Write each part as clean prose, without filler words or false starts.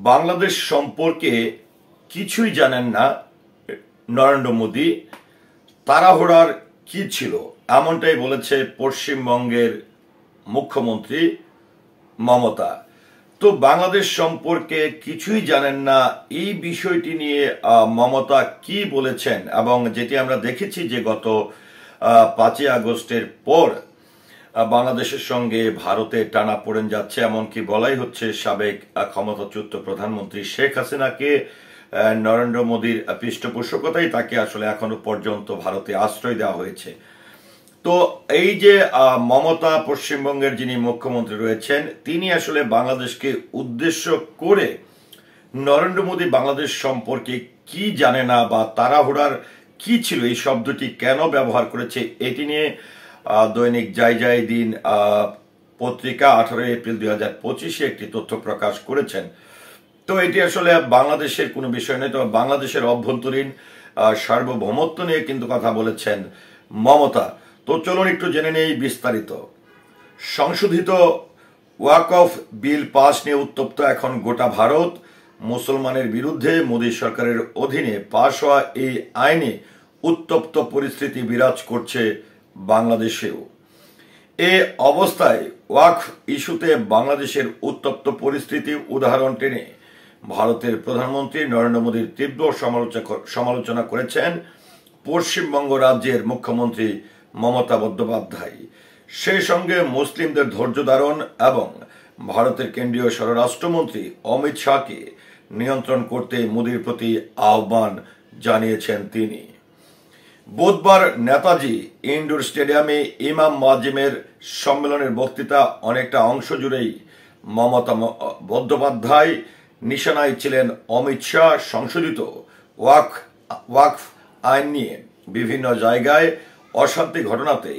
বাংলাদেশ সম্পর্কে কিছুই জানেন না নরেন্দ্র মোদী। তাড়াহুড়ার কি ছিল এমনটাই বলেছে পশ্চিমবঙ্গের মুখ্যমন্ত্রী মমতা। তো বাংলাদেশ সম্পর্কে কিছুই জানেন না, এই বিষয়টি নিয়ে মমতা কি বলেছেন, এবং যেটি আমরা দেখেছি যে গত 5ই আগস্টের পর বাংলাদেশের সঙ্গে ভারতে টানাপোড়েন যাচ্ছে, এমনকি বলাই হচ্ছে সাবেক ক্ষমতাচ্যুত প্রধানমন্ত্রী শেখ হাসিনাকে নরেন্দ্র মোদীর পৃষ্ঠপোষকতায় তাকে আসলে এখনো পর্যন্ত ভারতে আশ্রয় দেওয়া হয়েছে। তো এই যে মমতা পশ্চিমবঙ্গের যিনি মুখ্যমন্ত্রী রয়েছেন, তিনি আসলে বাংলাদেশকে উদ্দেশ্য করে নরেন্দ্র মোদী বাংলাদেশ সম্পর্কে কি জানে না বা তাড়াহুড়ার কি ছিল, এই শব্দটি কেন ব্যবহার করেছে, এটি নিয়ে দৈনিক যাই দিন পত্রিকা 18 এপ্রিল 2025 একটি তথ্য প্রকাশ করেছেন। তো এটি আসলে বাংলাদেশের কোনো বিষয় নয়, তবে বাংলাদেশের অভ্যন্তরীণ সার্বভৌমত্ব নিয়ে কিন্তু কথা বলেছেন মমতা। তো চলুন একটু জেনে নেই বিস্তারিত। সংশোধিত ওয়াকফ বিল পাস নিয়ে উত্তপ্ত এখন গোটা ভারত। মুসলমানের বিরুদ্ধে মোদী সরকারের অধীনে পাশ হওয়া এই আইনে উত্তপ্ত পরিস্থিতি বিরাজ করছে বাংলাদেশেও। এ অবস্থায় ওয়াকফ ইস্যুতে বাংলাদেশের উত্তপ্ত পরিস্থিতির উদাহরণ টেনে ভারতের প্রধানমন্ত্রী নরেন্দ্র মোদীর তীব্র সমালোচনা করেছেন পশ্চিমবঙ্গ রাজ্যের মুখ্যমন্ত্রী মমতা বন্দ্যোপাধ্যায়। সেই সঙ্গে মুসলিমদের ধৈর্য ধারণ এবং ভারতের কেন্দ্রীয় স্বরাষ্ট্রমন্ত্রী অমিত শাহকে নিয়ন্ত্রণ করতে মোদীর প্রতি আহ্বান জানিয়েছেন তিনি। বুধবার নেতাজি ইন্ডোর স্টেডিয়ামে ইমাম মুয়াজ্জিমের সম্মেলনের বক্তৃতা অনেকটা অংশ জুড়েই মমতা বন্দ্যোপাধ্যায় নিশানায় ছিলেন অমিত শাহ। সংশোধিত ওয়াকফ আইন নিয়ে বিভিন্ন জায়গায় অশান্তি ঘটনাতে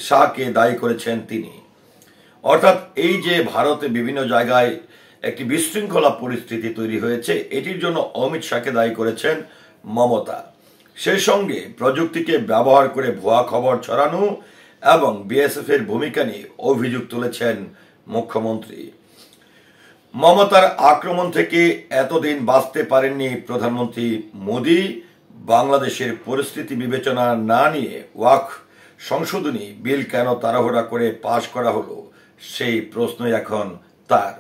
শাহকে দায়ী করেছেন তিনি। অর্থাৎ এই যে ভারতে বিভিন্ন জায়গায় একটি বিশৃঙ্খলা পরিস্থিতি তৈরি হয়েছে, এটির জন্য অমিত শাহকে দায়ী করেছেন মমতা। সেই সঙ্গে প্রযুক্তিকে ব্যবহার করে ভুয়া খবর ছড়ানো এবং বিএসএফ এর ভূমিকা নিয়ে অভিযোগ তুলেছেন মুখ্যমন্ত্রী। মমতার আক্রমণ থেকে এতদিন বাঁচতে পারেননি প্রধানমন্ত্রী মোদী। বাংলাদেশের পরিস্থিতি বিবেচনা না নিয়ে ওয়াকফ সংশোধনী বিল কেন তাড়াহুড়া করে পাশ করা হলো, সেই প্রশ্নই এখন তার।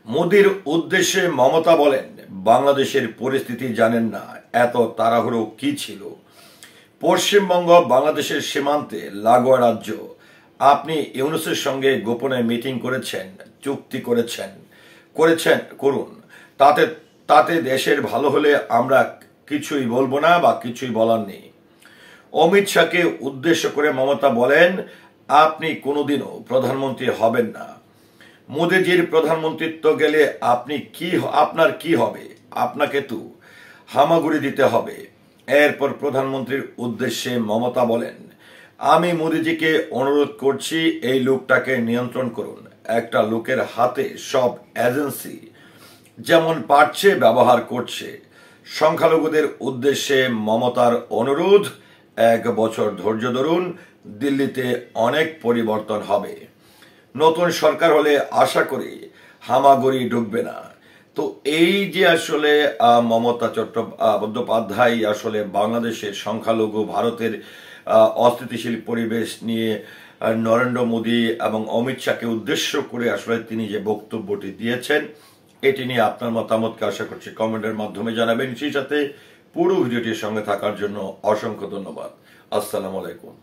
মোদীর উদ্দেশ্যে মমতা বলেন, বাংলাদেশের পরিস্থিতি জানেন না, এত তাড়াহুড়ো কি ছিল। পশ্চিমবঙ্গ বাংলাদেশের সীমান্তে লাগোয়া রাজ্য। আপনি ইউনূসের সঙ্গে গোপনে মিটিং করেছেন, চুক্তি করুন, তাতে দেশের ভালো হলে আমরা কিছুই বলবো না বা কিছুই বলার নেই। অমিত শাহকে উদ্দেশ্য করে মমতা বলেন, আপনি কোনোদিনও প্রধানমন্ত্রী হবেন না। মোদীজির প্রধানমন্ত্রিত্ব গেলে আপনার কি হবে? আপনাকে তো হামাগুড়ি দিতে হবে। এরপর প্রধানমন্ত্রীর উদ্দেশ্যে মমতা বলেন, আমি মোদীজিকে অনুরোধ করছি, এই লোকটাকে নিয়ন্ত্রণ করুন। একটা লোকের হাতে সব এজেন্সি যেমন পারছে ব্যবহার করছে। সংখ্যালঘুদের উদ্দেশ্যে মমতার অনুরোধ, 1 বছর ধৈর্য ধরুন, দিল্লিতে অনেক পরিবর্তন হবে। নতুন সরকার হলে আশা করি হামাগুড়ি ঢুকবে না। তো এই যে আসলে মমতা বন্দ্যোপাধ্যায় আসলে বাংলাদেশের সংখ্যালঘু, ভারতের অস্থিতিশীল পরিবেশ নিয়ে নরেন্দ্র মোদী এবং অমিত শাহকে উদ্দেশ্য করে আসলে তিনি যে বক্তব্যটি দিয়েছেন, এটি নিয়ে আপনার মতামতকে আশা করছি কমেন্টের মাধ্যমে জানাবেন। সেই সাথে পুরো ভিডিওটির সঙ্গে থাকার জন্য অসংখ্য ধন্যবাদ। আসসালামু আলাইকুম।